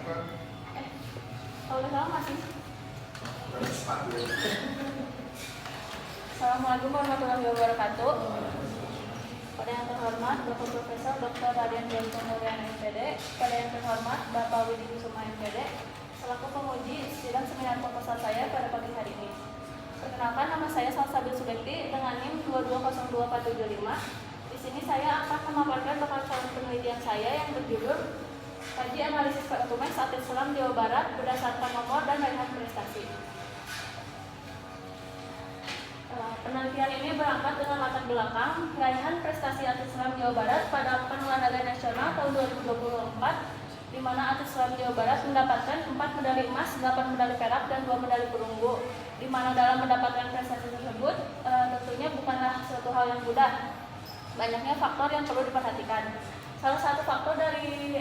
Kalau nggak salah masih. Assalamualaikum warahmatullahi wabarakatuh. Pada yang terhormat Bapak Profesor Dr. Raden Janto Nurian MPD, pada yang terhormat Bapak Widi Kusuma MPD, selaku penguji sidang seminar proposal saya pada pagi hari ini. Perkenalkan, nama saya Salsabil Subekti dengan NIM 2202475. Di sini saya akan memaparkan bakal calon penelitian saya yang berjudul Kaji Analisis Perekonomian Atlet Selam Jawa Barat berdasarkan nomor dan raihan prestasi. Penelitian ini berangkat dengan latar belakang raihan prestasi atlet selam Jawa Barat pada Pekan Olahraga Nasional tahun 2024, di mana atlet selam Jawa Barat mendapatkan 4 medali emas, 8 medali perak, dan 2 medali perunggu. Di mana dalam mendapatkan prestasi tersebut tentunya bukanlah suatu hal yang mudah. Banyaknya faktor yang perlu diperhatikan. Salah satu faktor dari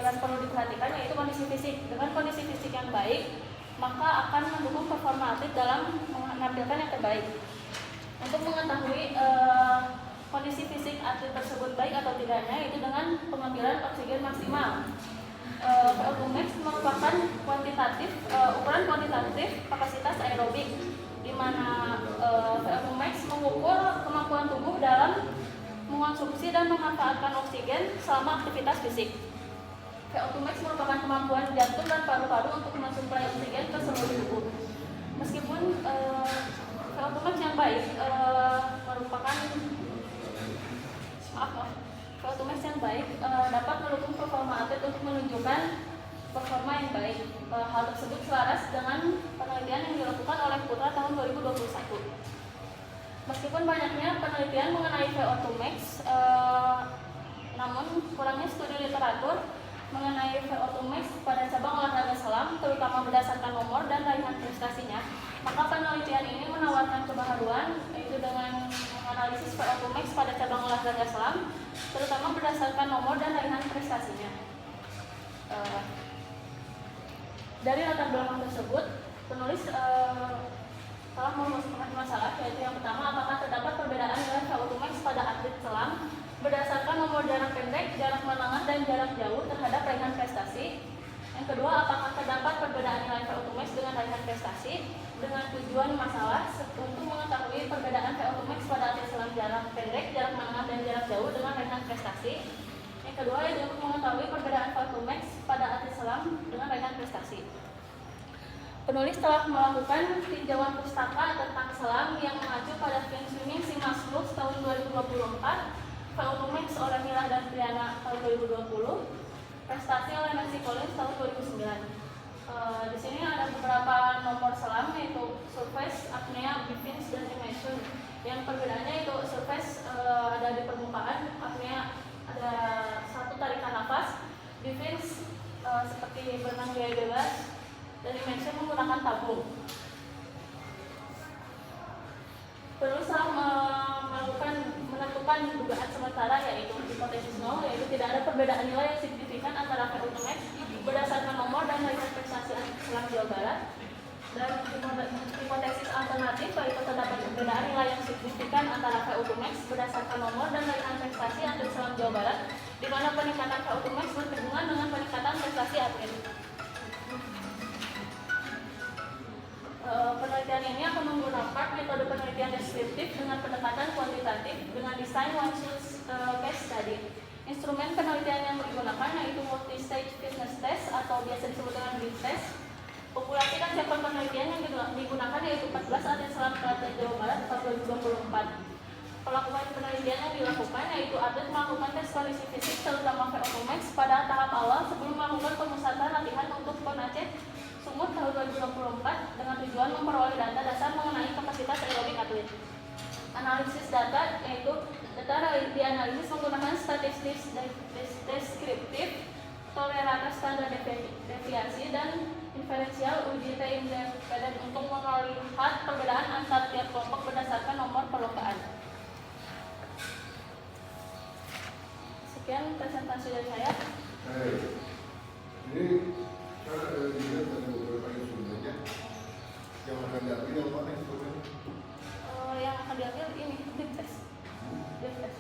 yang perlu diperhatikan yaitu kondisi fisik. Dengan kondisi fisik yang baik, maka akan mendukung performa atlet dalam menampilkan yang terbaik. Untuk mengetahui kondisi fisik atlet tersebut baik atau tidaknya, itu dengan pengambilan oksigen maksimal. VO2 max merupakan ukuran kuantitatif kapasitas aerobik, di mana VO2 max mengukur kemampuan tubuh dalam mengonsumsi dan memanfaatkan oksigen selama aktivitas fisik. VO2 max merupakan kemampuan jantung dan paru-paru untuk mensuplai oksigen ke seluruh tubuh. Meskipun VO2 max yang baik merupakan VO2 max yang baik dapat mendukung performa atlet untuk menunjukkan performa yang baik. Hal tersebut selaras dengan penelitian yang dilakukan oleh Putra tahun 2021. Meskipun banyaknya penelitian mengenai VO2 max, namun kurangnya studi literatur mengenai VO2 max pada cabang olahraga selam, terutama berdasarkan nomor dan raihan prestasinya, maka penelitian ini menawarkan kebaharuan, yaitu dengan menganalisis VO2 max pada cabang olahraga selam, terutama berdasarkan nomor dan raihan prestasinya. Dari latar belakang tersebut, penulis telah merumuskan masalah, yaitu yang pertama, apakah terdapat perbedaan nilai VO2 max pada atlet selam berdasarkan nomor jarak pendek, jarak menengah, dan jarak jauh terhadap raihan prestasi. Yang kedua, apakah terdapat perbedaan nilai VO2 max dengan raihan prestasi. Dengan tujuan masalah untuk mengetahui perbedaan VO2 max pada atlet selam jarak pendek, jarak menengah, dan jarak jauh dengan raihan prestasi. Yang kedua, yaitu untuk mengetahui perbedaan VO2 max pada atlet selam dengan raihan prestasi. Penulis telah melakukan tinjauan pustaka tentang selam yang mengacu pada Fin Swimming Simas Plus tahun 2024, VO2 max oleh Milah dan Triana tahun 2020, prestasi oleh Nancy Collins tahun 2009. Di sini ada beberapa nomor selam, yaitu surface, apnea, bifins, dan immersion. Yang perbedaannya itu surface ada di permukaan, apnea ada satu tarikan nafas, bifins seperti berenang gaya bebas, dan immersion menggunakan tabung. Penulis menentukan dugaan sementara, yaitu hipotesis nol, yaitu tidak ada perbedaan nilai yang signifikan antara VO2 max berdasarkan nomor dan raihan prestasi selam Jawa Barat. Dan hipotesis alternatif, yaitu terdapat perbedaan nilai yang signifikan antara VO2 max berdasarkan nomor dan raihan prestasi atlet selam Jawa Barat, di mana peningkatan VO2 max berhubungan dengan peningkatan prestasi atlet. Penelitian ini akan menggunakan metode penelitian deskriptif dengan pendekatan kuantitatif dengan desain one source case study. Instrumen penelitian yang digunakan yaitu multi-stage fitness test atau biasa disebut dengan BIF test. Populasi dan sampel penelitian yang digunakan yaitu 14 atlet selam atlet Jawa Barat tahun 2024. Pelakuan penelitian yang dilakukan yaitu atlet melakukan tes kondisi fisik terutama VO2 max pada tahap awal sebelum melakukan pemusatan latihan untuk PON Aceh Sumut tahun 2024 dengan tujuan memperoleh data dasar mengenai kapasitas aerobik atlet. Analisis data yaitu data dianalisis menggunakan statistik deskriptif, toleransi standar deviasi, dan inferensial uji T-independen untuk melihat perbedaan antar tiap kelompok berdasarkan nomor perlombaan. Sekian presentasi dari saya. Ini kan ada dilihat ada beberapa instrumennya. Yang akan diambil yang mana instrumen? Yang akan diambil ini BIF test. BIF test.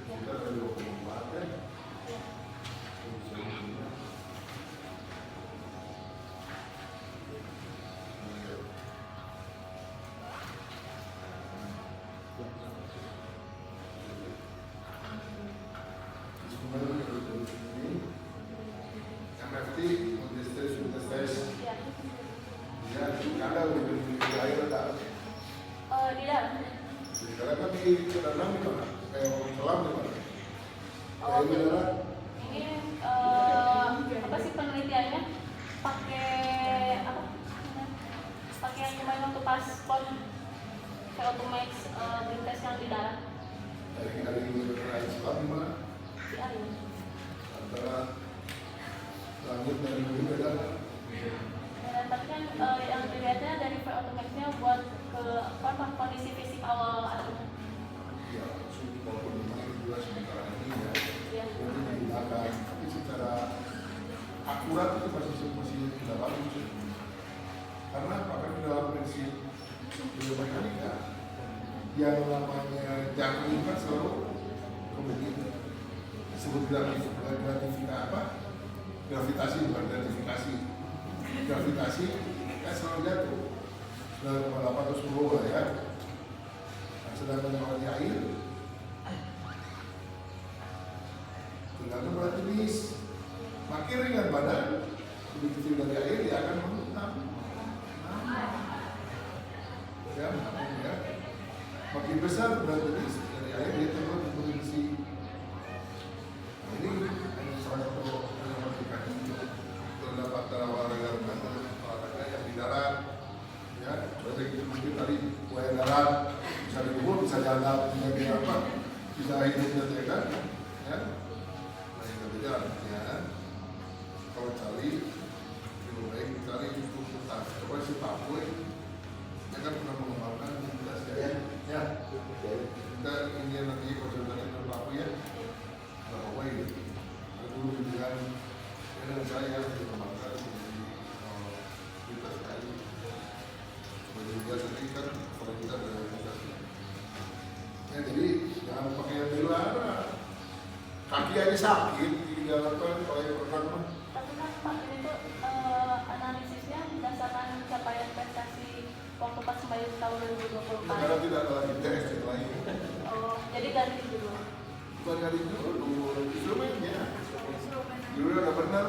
Kita ada 24 kan? Ya. lanjut dari dulu beda. Tapi kan yang dilihatnya dari pre-automax-nya buat ke kondisi fisik awal atlet. Ya, walaupun memang juga sementara ini ya, Iya. itu digunakan, tapi secara akurat itu masih tidak bagus. Karena bahkan di dalam prinsip biomekanika yang namanya jantung kan selalu kemudian disebut gravitasi bukan gratifikasi. Gravitasi kan selalu jatuh 9,8 terus ke bawah ya. Nah, sedangkan kalau di air tergantung pada jenis. Makin ringan badan, lebih kecil dari air dia akan menghitam. Ya, ya. Makin besar berat jenis dari air dia turun ke posisi. Nah, ini salah satu yang aplikasi terdapat dalam olahraga renang, olahraga yang di darat. Ya, seperti itu mungkin tadi buaya darat bisa dikubur, bisa jalan, bisa apa, bisa hidup ya kan? Ya, nah itu beda artinya. Kalau cari, lebih baik cari itu tentang coba si Papua, dia kan pernah mengembangkan komunitas ya. Kita ini nanti konsultasi dengan Papua ya, nggak apa-apa ini. Dulu dengan saya dikembangkan menjadi komunitas kayu. Juga tadi kan kalau kita ada komunitas. Ya jadi jangan pakai yang di luar. Kaki aja sakit di jalan tol kalau yang renang. Tapi kan Pak ini tuh analisisnya berdasarkan capaian prestasi waktu pas Bayern tahun 2024. Karena tidak ada lagi tes yang lain. Oh, jadi ganti dulu. Bukan dari dulu, instrumennya. Dulu udah benar.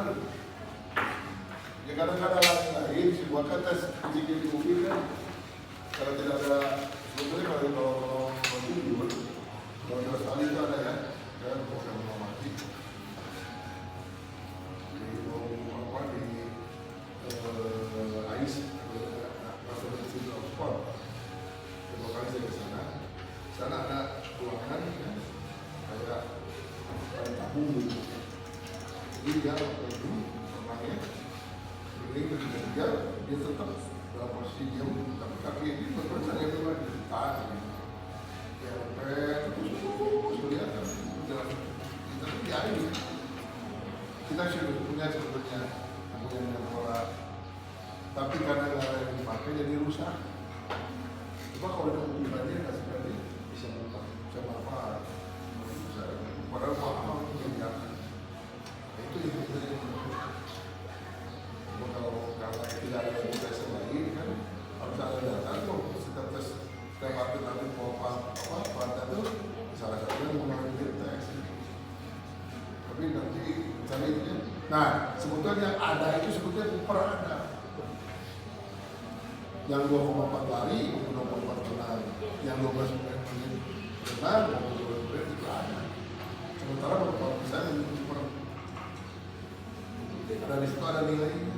Ya kadang-kadang lain, sebuah tes fisik di mobil kan. Kalau tidak ada, sebetulnya kalau tidur, kalau ada sekali itu ada ya, kan bisa mengamati. Di AIS, National Institute of Sport. Beberapa kali saya ke sana. Sana ada ruangan ya, kayak tabung gitu. Jadi dia itu orangnya ini ketika dia tetap dalam posisi dia tapi kaki ini berpesan yang memang ditahan ya terus kelihatan kita tuh di air kita sudah punya sebetulnya yang pola tapi karena nggak ada yang dipakai jadi rusak. Cuma kalau ada hubungannya kasih tadi bisa apa padahal mahal itu yang itu yang kita kalau tidak ada tes lain kan harus ada data tuh setiap atlet mau apa itu salah satunya mengambil tes tapi nanti cari itu nah sebetulnya ada itu sebetulnya ada yang 2,4 lari 2,4 tenang yang 12 menit tenang 12 menit itu ada sementara kalau misalnya ada di situ ada nilainya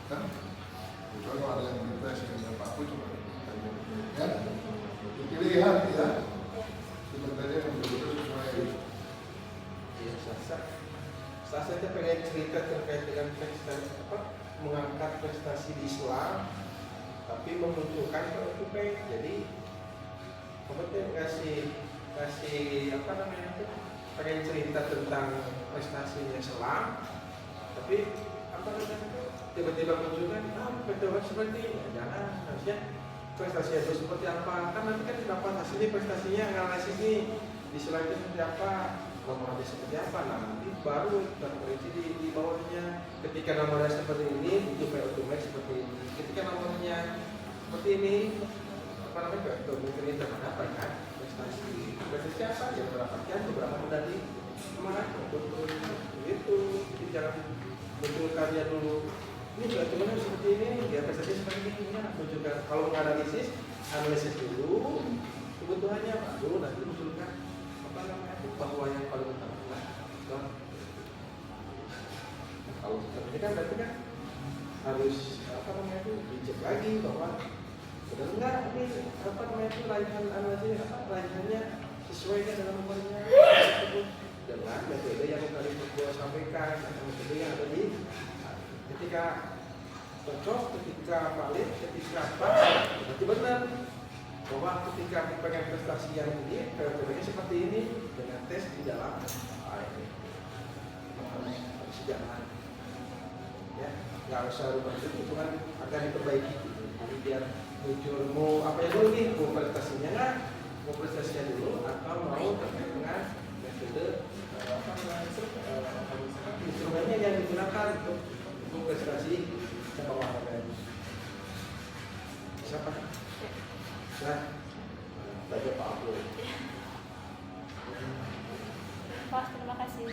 kan? Kecuali kalau ada yang dites yang aku cuma ya pilihan ya sebenarnya yang betul-betul sesuai ya saya pengen cerita terkait dengan prestasi mengangkat prestasi di Islam tapi memunculkan POTUMEX. Jadi kemudian kasih apa namanya itu pengen cerita tentang prestasinya Islam tapi apa namanya tiba-tiba munculkan POTUMEX seperti ini jangan harusnya prestasi itu seperti apa kan nanti kan dapat hasilnya prestasinya analisis nih di Islam itu seperti apa nomornya seperti apa nah nanti baru terperinci di bawahnya ketika nomornya seperti ini itu POTUMEX seperti ini ketika nomornya seperti ini apa namanya POTUMEX ini terhadap kan prestasi apa yang mendapatkan beberapa medali emas betul itu jadi jangan betul karya dulu ini juga teman seperti ini dia prestasi seperti ini ya munculkan kalau menganalisis analisis dulu kebutuhannya baru nanti munculkan apa namanya itu bahwa yang paling utama kalau seperti kan berarti kan harus apa namanya itu dicek lagi bahwa benar enggak ini apa namanya itu raihan analisis raihannya sesuai dengan nomornya dengan metode yang tadi 2 sampaikan atau metode yang ada di ketika cocok, ketika valid, ketika pas, berarti benar bahwa ketika aku pengen prestasi yang ini, kriteria seperti ini dengan tes di dalam ini harus jalan, ya nggak usah rubah itu kan akan diperbaiki gitu. Jadi biar muncul mau apa ya dulu nih, mau prestasinya nggak, mau prestasinya dulu atau mau terkait dengan metode instrumennya yang digunakan untuk prestasi cabang olahraga. Siapa? Nah, baca Pak Abdul. Pak, terima kasih.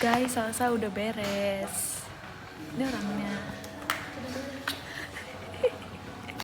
Guys, salsa udah beres. Ini orangnya.